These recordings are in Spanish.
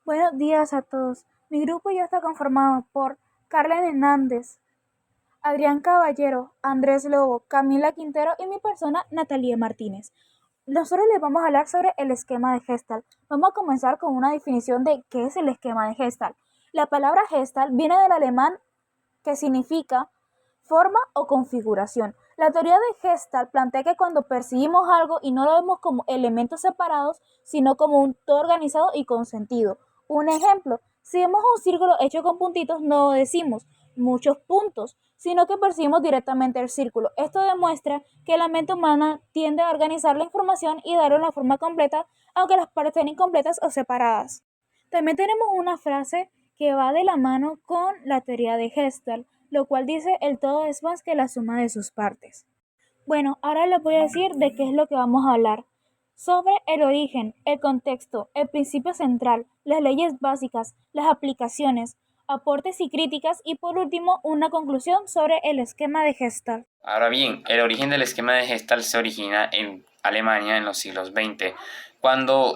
Buenos días a todos. Mi grupo ya está conformado por Carla Hernández, Adrián Caballero, Andrés Lobo, Camila Quintero y mi persona, Natalia Martínez. Nosotros les vamos a hablar sobre el esquema de Gestalt. Vamos a comenzar con una definición de qué es el esquema de Gestalt. La palabra Gestalt viene del alemán que significa forma o configuración. La teoría de Gestalt plantea que cuando percibimos algo y no lo vemos como elementos separados, sino como un todo organizado y con sentido. Un ejemplo, si vemos un círculo hecho con puntitos, no decimos muchos puntos, sino que percibimos directamente el círculo. Esto demuestra que la mente humana tiende a organizar la información y darle una forma completa, aunque las partes estén incompletas o separadas. También tenemos una frase que va de la mano con la teoría de Gestalt, lo cual dice el todo es más que la suma de sus partes. Bueno, ahora les voy a decir de qué es lo que vamos a hablar. Sobre el origen, el contexto, el principio central, las leyes básicas, las aplicaciones, aportes y críticas y por último una conclusión sobre el esquema de Gestalt. Ahora bien, el origen del esquema de Gestalt se origina en Alemania en los siglos XX, cuando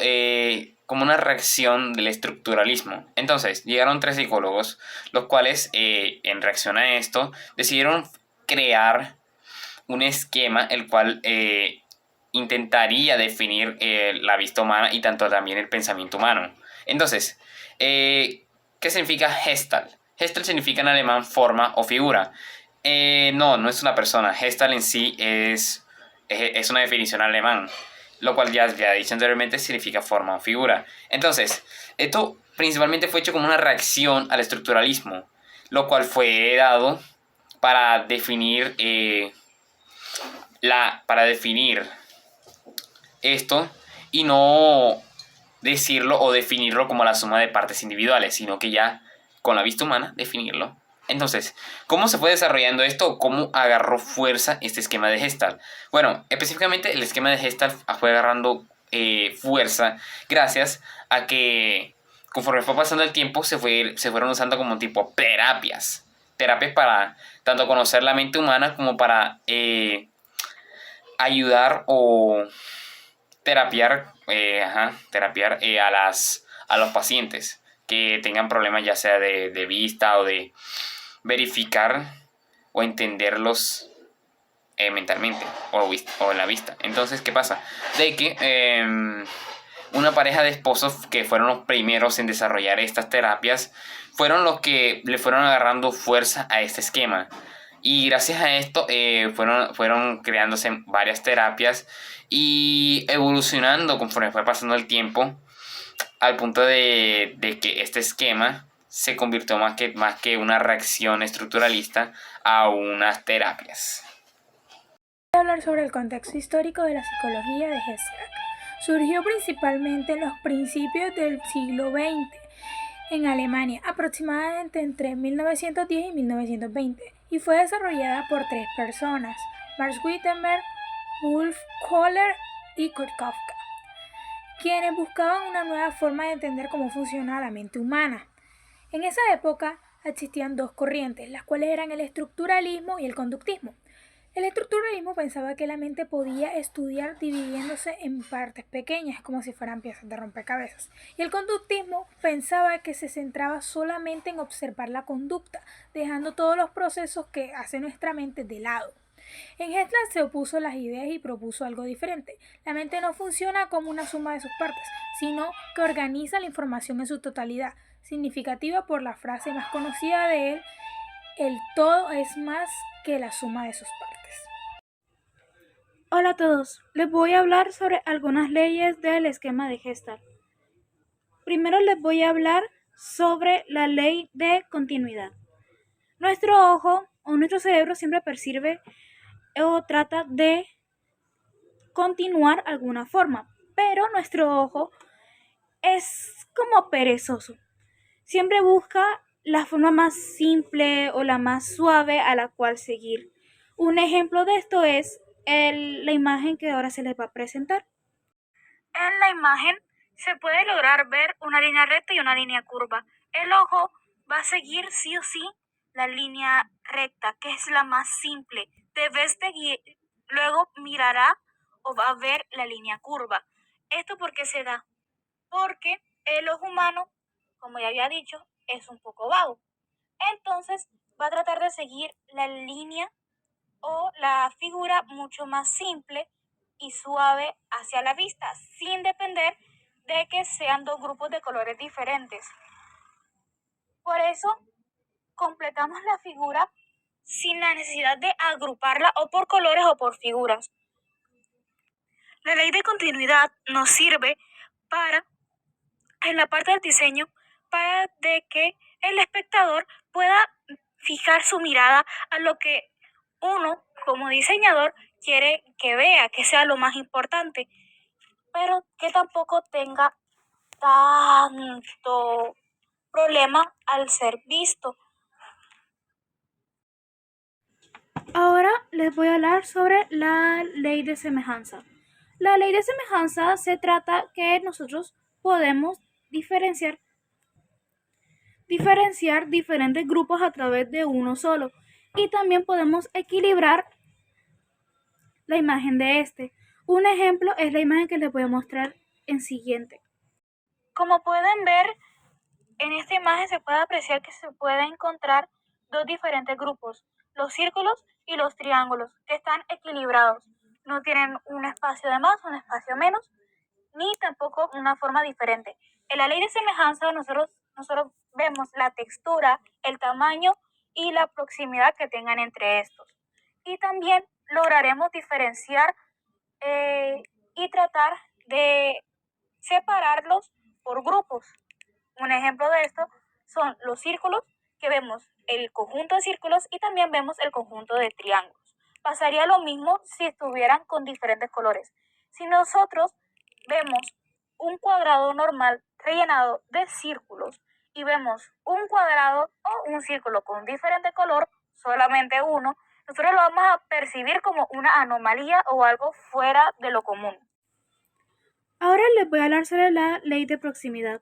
como una reacción del estructuralismo. Entonces, llegaron tres psicólogos, los cuales en reacción a esto decidieron crear un esquema el cual intentaría definir la vista humana y tanto también el pensamiento humano. Entonces, ¿qué significa Gestalt? Gestalt significa en alemán forma o figura. No es una persona. Gestalt en sí es una definición alemán, lo cual ya he dicho anteriormente significa forma o figura. Entonces, esto principalmente fue hecho como una reacción al estructuralismo, lo cual fue dado para definir esto y no decirlo o definirlo como la suma de partes individuales, sino que ya con la vista humana definirlo. Entonces, ¿cómo se fue desarrollando esto? ¿Cómo agarró fuerza este esquema de Gestalt? Bueno, específicamente el esquema de Gestalt fue agarrando fuerza gracias a que conforme fue pasando el tiempo se fueron usando como tipo terapias. Terapias para tanto conocer la mente humana como para ayudar o terapiar a los pacientes que tengan problemas ya sea de vista o de verificar o entenderlos mentalmente o en la vista. Entonces, ¿qué pasa? De que una pareja de esposos que fueron los primeros en desarrollar estas terapias fueron los que le fueron agarrando fuerza a este esquema. Y gracias a esto fueron creándose varias terapias y evolucionando conforme fue pasando el tiempo al punto de que este esquema se convirtió más que una reacción estructuralista a unas terapias. Voy a hablar sobre el contexto histórico de la psicología de Gestalt. Surgió principalmente en los principios del siglo XX en Alemania, aproximadamente entre 1910 y 1920, y fue desarrollada por tres personas, Max Wittenberg, Wolf Kohler y Kurt Kafka, quienes buscaban una nueva forma de entender cómo funciona la mente humana. En esa época existían dos corrientes, las cuales eran el estructuralismo y el conductismo. El estructuralismo pensaba que la mente podía estudiar dividiéndose en partes pequeñas, como si fueran piezas de rompecabezas. Y el conductismo pensaba que se centraba solamente en observar la conducta, dejando todos los procesos que hace nuestra mente de lado. En Gestalt se opuso a las ideas y propuso algo diferente. La mente no funciona como una suma de sus partes, sino que organiza la información en su totalidad, significativa por la frase más conocida de él: el todo es más que la suma de sus partes. Hola a todos, les voy a hablar sobre algunas leyes del esquema de Gestalt. Primero les voy a hablar sobre la ley de continuidad. Nuestro ojo o nuestro cerebro siempre percibe o trata de continuar alguna forma, pero nuestro ojo es como perezoso. Siempre busca la forma más simple o la más suave a la cual seguir. Un ejemplo de esto es la imagen que ahora se les va a presentar. En la imagen se puede lograr ver una línea recta y una línea curva. El ojo va a seguir sí o sí la línea recta, que es la más simple. Luego mirará o va a ver la línea curva. ¿Esto por qué se da? Porque el ojo humano como ya había dicho, es un poco vago. Entonces va a tratar de seguir la línea o la figura mucho más simple y suave hacia la vista, sin depender de que sean dos grupos de colores diferentes. Por eso completamos la figura sin la necesidad de agruparla o por colores o por figuras. La ley de continuidad nos sirve para, en la parte del diseño, para de que el espectador pueda fijar su mirada a lo que uno, como diseñador, quiere que vea, que sea lo más importante, pero que tampoco tenga tanto problema al ser visto. Ahora les voy a hablar sobre la ley de semejanza. La ley de semejanza se trata que nosotros podemos diferenciar diferentes grupos a través de uno solo y también podemos equilibrar la imagen de este. Un ejemplo es la imagen que les voy a mostrar en siguiente. Como pueden ver, en esta imagen se puede apreciar que se pueden encontrar dos diferentes grupos, los círculos y los triángulos, que están equilibrados. No tienen un espacio de más, un espacio menos, ni tampoco una forma diferente. En la ley de semejanza nosotros vemos la textura, el tamaño y la proximidad que tengan entre estos. Y también lograremos diferenciar y tratar de separarlos por grupos. Un ejemplo de esto son los círculos, que vemos el conjunto de círculos y también vemos el conjunto de triángulos. Pasaría lo mismo si estuvieran con diferentes colores. Si nosotros vemos un cuadrado normal rellenado de círculos y vemos un cuadrado o un círculo con diferente color, solamente uno, nosotros lo vamos a percibir como una anomalía o algo fuera de lo común. Ahora les voy a hablar sobre la ley de proximidad.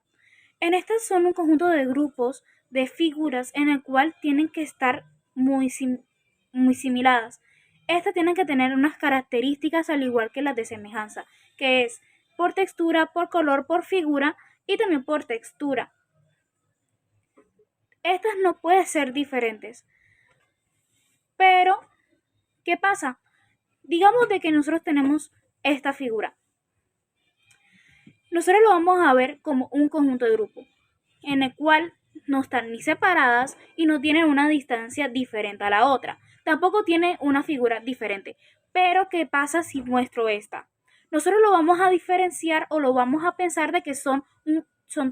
En estas son un conjunto de grupos de figuras en el cual tienen que estar muy similares. Estas tienen que tener unas características al igual que las de semejanza, que es por textura, por color, por figura y también por textura. Estas no pueden ser diferentes. Pero, ¿qué pasa? Digamos de que nosotros tenemos esta figura. Nosotros lo vamos a ver como un conjunto de grupos, en el cual no están ni separadas y no tienen una distancia diferente a la otra. Tampoco tiene una figura diferente. Pero, ¿qué pasa si muestro esta? Nosotros lo vamos a diferenciar o lo vamos a pensar de que son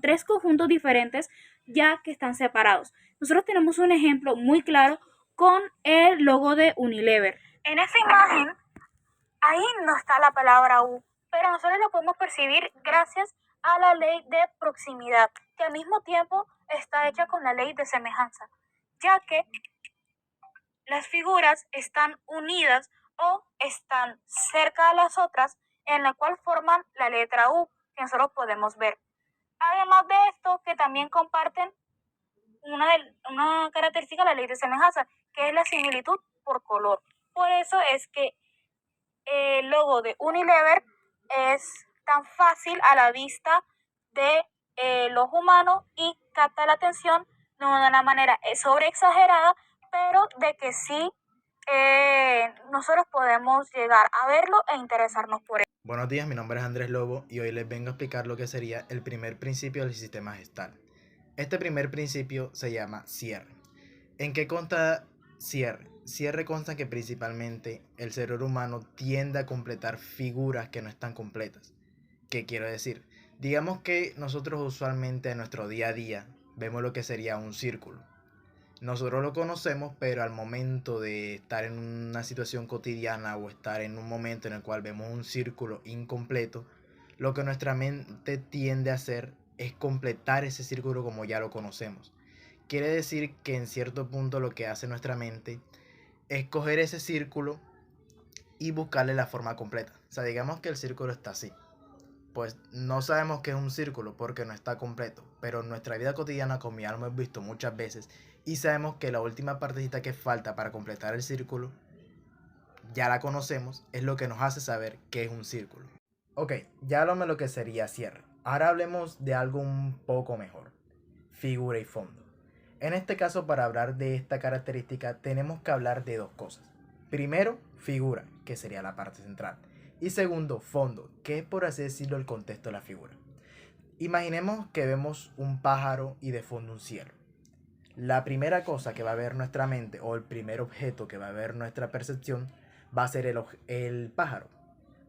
tres conjuntos diferentes ya que están separados. Nosotros tenemos un ejemplo muy claro con el logo de Unilever. En esta imagen, ahí no está la palabra U, pero nosotros lo podemos percibir gracias a la ley de proximidad, que al mismo tiempo está hecha con la ley de semejanza, ya que las figuras están unidas o están cerca de las otras, en la cual forman la letra U, que nosotros podemos ver. Además de esto, que también comparten una característica de la ley de semejanza, que es la similitud por color. Por eso es que el logo de Unilever es tan fácil a la vista de los humanos y capta la atención no de una manera sobre exagerada, pero de que sí nosotros podemos llegar a verlo e interesarnos por él. Buenos días, mi nombre es Andrés Lobo y hoy les vengo a explicar lo que sería el primer principio del sistema gestal. Este primer principio se llama cierre. ¿En qué consta cierre? Cierre consta que principalmente el cerebro humano tiende a completar figuras que no están completas. ¿Qué quiero decir? Digamos que nosotros usualmente en nuestro día a día vemos lo que sería un círculo. Nosotros lo conocemos, pero al momento de estar en una situación cotidiana o estar en un momento en el cual vemos un círculo incompleto, lo que nuestra mente tiende a hacer es completar ese círculo como ya lo conocemos. Quiere decir que en cierto punto lo que hace nuestra mente es coger ese círculo y buscarle la forma completa. O sea, digamos que el círculo está así. Pues no sabemos que es un círculo porque no está completo, pero en nuestra vida cotidiana, como ya lo hemos visto muchas veces, y sabemos que la última partecita que falta para completar el círculo, ya la conocemos, es lo que nos hace saber que es un círculo. Ok, ya hablamos de lo que sería cierre. Ahora hablemos de algo un poco mejor. figura y fondo. En este caso, para hablar de esta característica, tenemos que hablar de dos cosas. Primero, figura, que sería la parte central. Y segundo, fondo, que es por así decirlo el contexto de la figura. Imaginemos que vemos un pájaro y de fondo un cielo. La primera cosa que va a ver nuestra mente o el primer objeto que va a ver nuestra percepción va a ser el pájaro.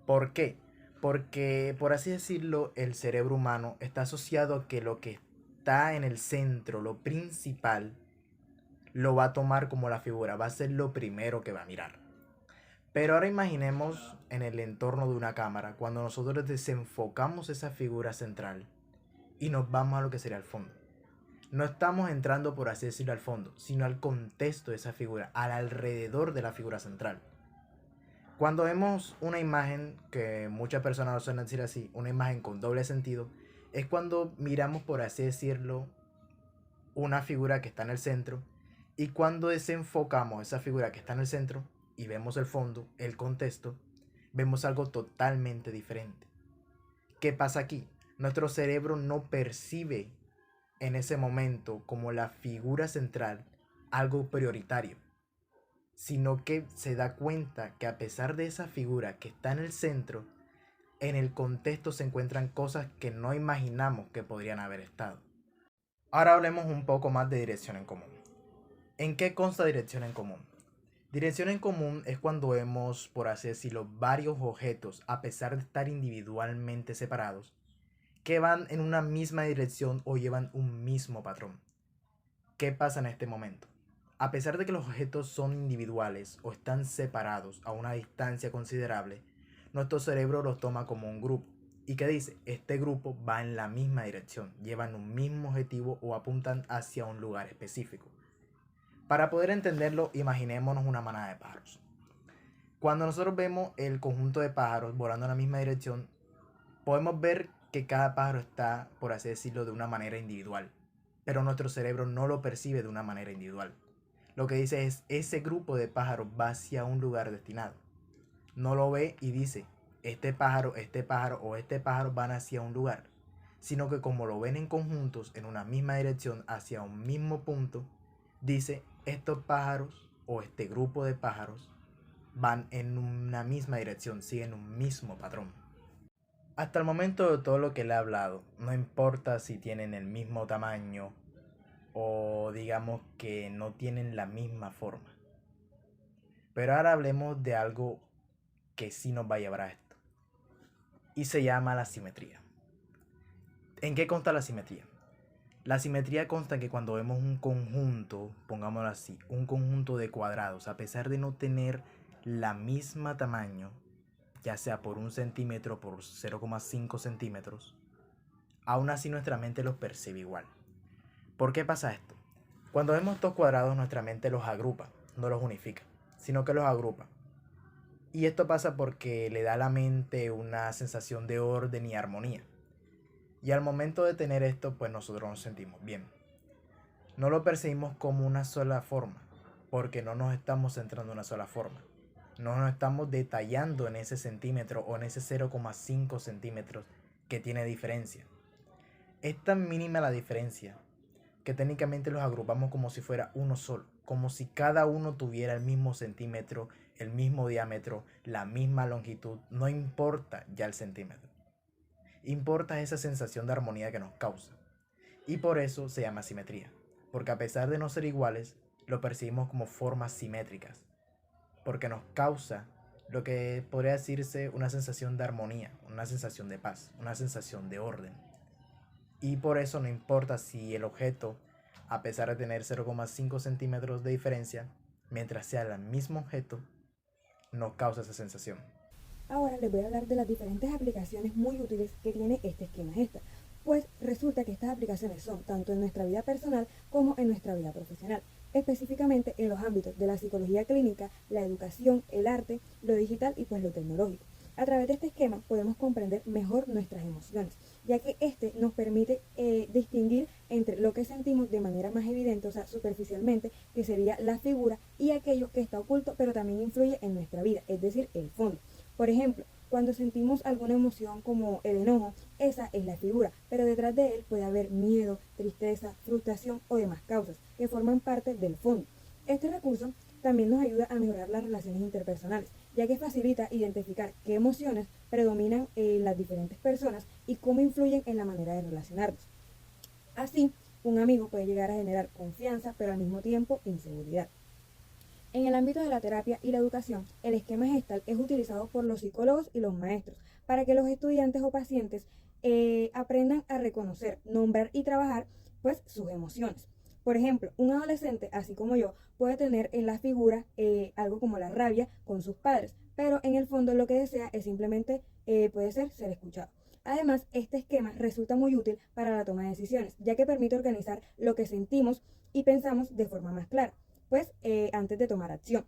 ¿Por qué? Porque, por así decirlo, el cerebro humano está asociado a que lo que está en el centro, lo principal, lo va a tomar como la figura, va a ser lo primero que va a mirar. Pero ahora imaginemos en el entorno de una cámara, cuando nosotros desenfocamos esa figura central y nos vamos a lo que sería el fondo. No estamos entrando, por así decirlo, al fondo, sino al contexto de esa figura, al alrededor de la figura central. Cuando vemos una imagen, que muchas personas lo suelen decir así, una imagen con doble sentido, es cuando miramos, por así decirlo, una figura que está en el centro, y cuando desenfocamos esa figura que está en el centro y vemos el fondo, el contexto, vemos algo totalmente diferente. ¿Qué pasa aquí? Nuestro cerebro no percibe en ese momento como la figura central algo prioritario, sino que se da cuenta que a pesar de esa figura que está en el centro, en el contexto se encuentran cosas que no imaginamos que podrían haber estado. Ahora hablemos un poco más de dirección en común. ¿En qué consta dirección en común? Dirección en común es cuando vemos, por así decirlo, varios objetos, a pesar de estar individualmente separados, que van en una misma dirección o llevan un mismo patrón. ¿Qué pasa en este momento? A pesar de que los objetos son individuales o están separados a una distancia considerable, nuestro cerebro los toma como un grupo. ¿Y qué dice? Este grupo va en la misma dirección, llevan un mismo objetivo o apuntan hacia un lugar específico. Para poder entenderlo, imaginémonos una manada de pájaros. Cuando nosotros vemos el conjunto de pájaros volando en la misma dirección, podemos ver que cada pájaro está, por así decirlo, de una manera individual, pero nuestro cerebro no lo percibe de una manera individual. Lo que dice es, ese grupo de pájaros va hacia un lugar destinado. No lo ve y dice, este pájaro o este pájaro van hacia un lugar, sino que como lo ven en conjuntos en una misma dirección hacia un mismo punto, dice, estos pájaros o este grupo de pájaros van en una misma dirección, siguen un mismo patrón. Hasta el momento de todo lo que le he hablado, no importa si tienen el mismo tamaño o digamos que no tienen la misma forma. Pero ahora hablemos de algo que sí nos va a llevar a esto. Y se llama la simetría. ¿En qué consta la simetría? La simetría consta en que cuando vemos un conjunto, pongámoslo así, un conjunto de cuadrados, a pesar de no tener la misma tamaño, ya sea por 1 centímetro o por 0,5 centímetros, aún así nuestra mente los percibe igual. ¿Por qué pasa esto? Cuando vemos estos cuadrados, nuestra mente los agrupa, no los unifica, sino que los agrupa. Y esto pasa porque le da a la mente una sensación de orden y armonía. Y al momento de tener esto, pues nosotros nos sentimos bien. No lo percibimos como una sola forma, porque no nos estamos centrando en una sola forma. No nos estamos detallando en ese centímetro o en ese 0,5 centímetros que tiene diferencia. Es tan mínima la diferencia que técnicamente los agrupamos como si fuera uno solo, como si cada uno tuviera el mismo centímetro, el mismo diámetro, la misma longitud, no importa ya el centímetro. Importa esa sensación de armonía que nos causa. Y por eso se llama simetría, porque a pesar de no ser iguales, lo percibimos como formas simétricas, porque nos causa lo que podría decirse una sensación de armonía, una sensación de paz, una sensación de orden. Y por eso no importa si el objeto, a pesar de tener 0,5 centímetros de diferencia, mientras sea el mismo objeto, nos causa esa sensación. Ahora les voy a hablar de las diferentes aplicaciones muy útiles que tiene este esquema esta. Pues resulta que estas aplicaciones son tanto en nuestra vida personal como en nuestra vida profesional, específicamente en los ámbitos de la psicología clínica, la educación, el arte, lo digital y pues lo tecnológico. A través de este esquema podemos comprender mejor nuestras emociones, ya que este nos permite distinguir entre lo que sentimos de manera más evidente, o sea, superficialmente, que sería la figura, y aquello que está oculto pero también influye en nuestra vida, es decir, el fondo. Por ejemplo, Cuando sentimos alguna emoción como el enojo, esa es la figura, pero detrás de él puede haber miedo, tristeza, frustración o demás causas que forman parte del fondo. Este recurso también nos ayuda a mejorar las relaciones interpersonales, ya que facilita identificar qué emociones predominan en las diferentes personas y cómo influyen en la manera de relacionarnos. Así, un amigo puede llegar a generar confianza, pero al mismo tiempo inseguridad. En el ámbito de la terapia y la educación, el esquema Gestalt es utilizado por los psicólogos y los maestros para que los estudiantes o pacientes aprendan a reconocer, nombrar y trabajar pues sus emociones. Por ejemplo, un adolescente, así como yo, puede tener en la figura algo como la rabia con sus padres, pero en el fondo lo que desea es simplemente puede ser escuchado. Además, este esquema resulta muy útil para la toma de decisiones, ya que permite organizar lo que sentimos y pensamos de forma más clara, pues antes de tomar acción.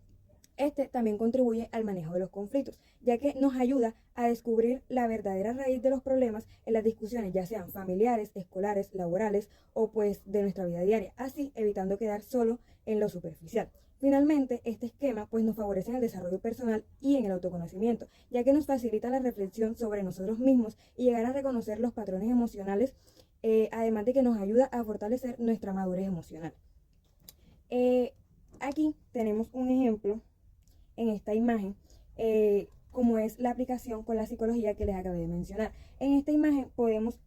Este también contribuye al manejo de los conflictos, ya que nos ayuda a descubrir la verdadera raíz de los problemas en las discusiones, ya sean familiares, escolares, laborales o pues de nuestra vida diaria, así evitando quedar solo en lo superficial. Finalmente, este esquema pues nos favorece en el desarrollo personal y en el autoconocimiento, ya que nos facilita la reflexión sobre nosotros mismos y llegar a reconocer los patrones emocionales, además de que nos ayuda a fortalecer nuestra madurez emocional. Aquí tenemos un ejemplo en esta imagen, como es la aplicación con la psicología que les acabé de mencionar. En esta imagen podemos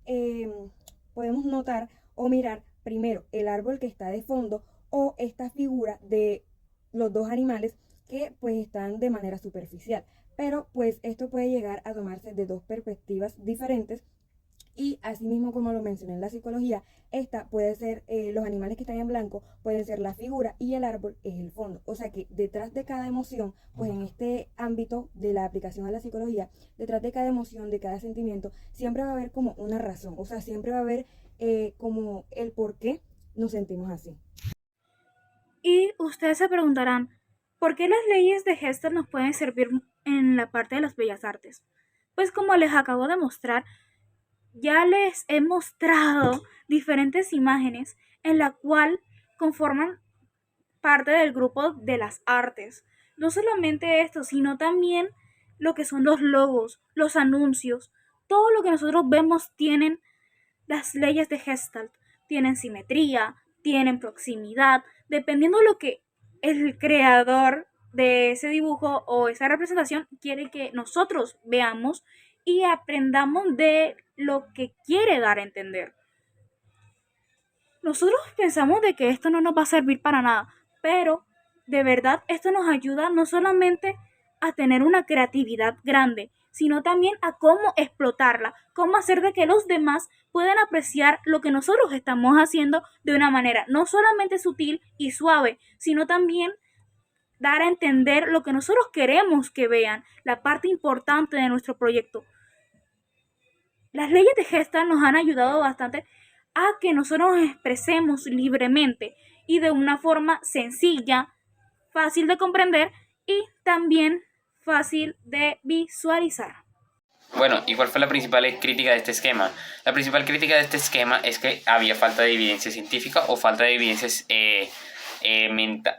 notar o mirar primero el árbol que está de fondo o esta figura de los dos animales que pues están de manera superficial, pero pues esto puede llegar a tomarse de dos perspectivas diferentes. Y asimismo, como lo mencioné en la psicología, esta puede ser, los animales que están en blanco pueden ser la figura y el árbol es el fondo. O sea que detrás de cada emoción, pues en este ámbito de la aplicación a la psicología, detrás de cada emoción, de cada sentimiento, siempre va a haber como una razón. O sea, siempre va a haber como el por qué nos sentimos así. Y ustedes se preguntarán, ¿por qué las leyes de Gestalt nos pueden servir en la parte de las bellas artes? Pues como les acabo de mostrar, ya les he mostrado diferentes imágenes en la cual conforman parte del grupo de las artes. No solamente esto, sino también lo que son los logos, los anuncios, todo lo que nosotros vemos tienen las leyes de Gestalt. Tienen simetría, tienen proximidad, dependiendo de lo que el creador de ese dibujo o esa representación quiere que nosotros veamos y aprendamos de lo que quiere dar a entender. Nosotros pensamos de que esto no nos va a servir para nada, pero de verdad esto nos ayuda no solamente a tener una creatividad grande, sino también a cómo explotarla, cómo hacer de que los demás puedan apreciar lo que nosotros estamos haciendo de una manera no solamente sutil y suave, sino también dar a entender lo que nosotros queremos que vean, la parte importante de nuestro proyecto. Las leyes de Gestalt nos han ayudado bastante a que nosotros nos expresemos libremente y de una forma sencilla, fácil de comprender y también fácil de visualizar. Bueno, ¿y cuál fue la principal crítica de este esquema? La principal crítica de este esquema es que había falta de evidencia científica o falta de evidencias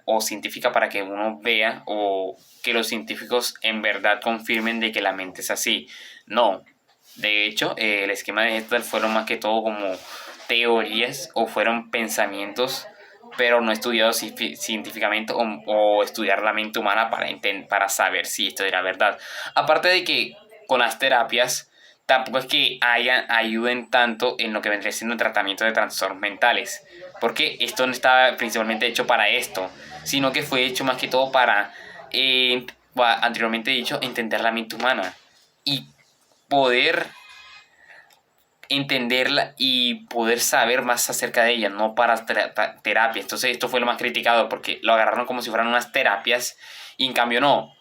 o científica para que uno vea o que los científicos en verdad confirmen de que la mente es así. No, de hecho, el esquema de Gestalt fueron más que todo como teorías o fueron pensamientos, pero no estudiados científicamente o estudiar la mente humana para saber si esto era verdad. Aparte de que con las terapias tampoco es que ayuden tanto en lo que vendría siendo el tratamiento de trastornos mentales, porque esto no estaba principalmente hecho para esto, sino que fue hecho más que todo para, anteriormente dicho, entender la mente humana y poder entenderla y poder saber más acerca de ella, no para terapia. Entonces esto fue lo más criticado porque lo agarraron como si fueran unas terapias y en cambio no.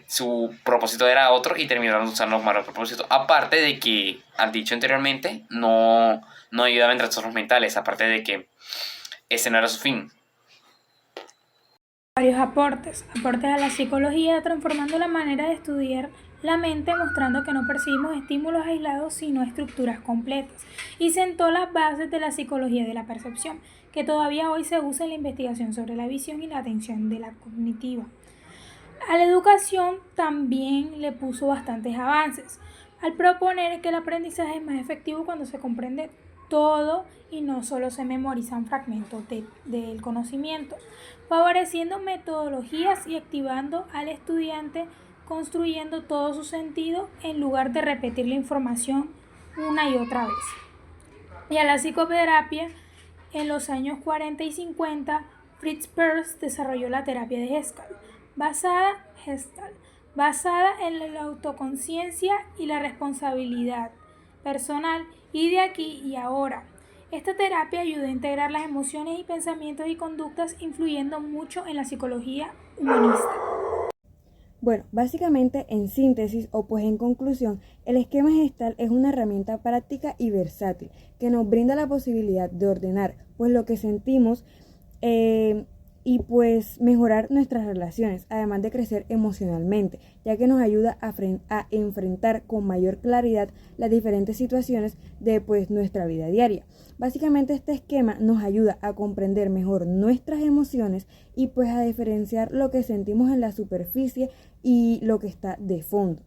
Su propósito era otro y terminaron usando para el propósito. Aparte de que, al dicho anteriormente, no ayudaba en trastornos mentales, aparte de que ese no era su fin. Varios aportes a la psicología, transformando la manera de estudiar la mente, mostrando que no percibimos estímulos aislados sino estructuras completas, y sentó las bases de la psicología de la percepción, que todavía hoy se usa en la investigación sobre la visión y la atención de la cognitiva. A la educación también le puso bastantes avances, al proponer que el aprendizaje es más efectivo cuando se comprende todo y no solo se memorizan fragmentos del conocimiento, favoreciendo metodologías y activando al estudiante construyendo todo su sentido en lugar de repetir la información una y otra vez. Y a la psicoterapia, en los años 40 y 50, Fritz Perls desarrolló la terapia de Gestalt, basada en la autoconciencia y la responsabilidad personal y de aquí y ahora. Esta terapia ayuda a integrar las emociones y pensamientos y conductas, influyendo mucho en la psicología humanista. Bueno, básicamente en síntesis o pues en conclusión, el esquema gestal es una herramienta práctica y versátil que nos brinda la posibilidad de ordenar pues lo que sentimos y pues mejorar nuestras relaciones, además de crecer emocionalmente, ya que nos ayuda a enfrentar con mayor claridad las diferentes situaciones de pues nuestra vida diaria. Básicamente este esquema nos ayuda a comprender mejor nuestras emociones y pues a diferenciar lo que sentimos en la superficie y lo que está de fondo.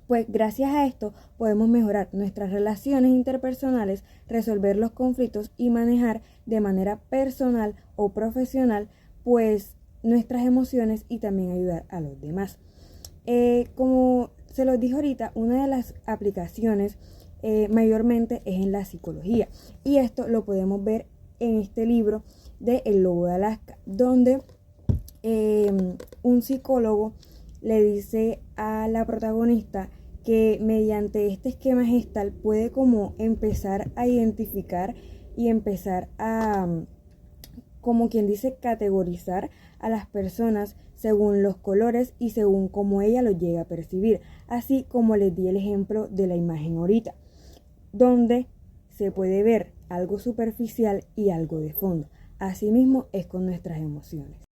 Pues gracias a esto podemos mejorar nuestras relaciones interpersonales, resolver los conflictos y manejar de manera personal o profesional pues nuestras emociones y también ayudar a los demás. Como se los dije ahorita, una de las aplicaciones mayormente es en la psicología y esto lo podemos ver en este libro de El Lobo de Alaska, donde un psicólogo le dice a la protagonista que mediante este esquema gestal puede como empezar a identificar y empezar a, como quien dice, categorizar a las personas según los colores y según cómo ella los llega a percibir, así como les di el ejemplo de la imagen ahorita, donde se puede ver algo superficial y algo de fondo. Asimismo es con nuestras emociones.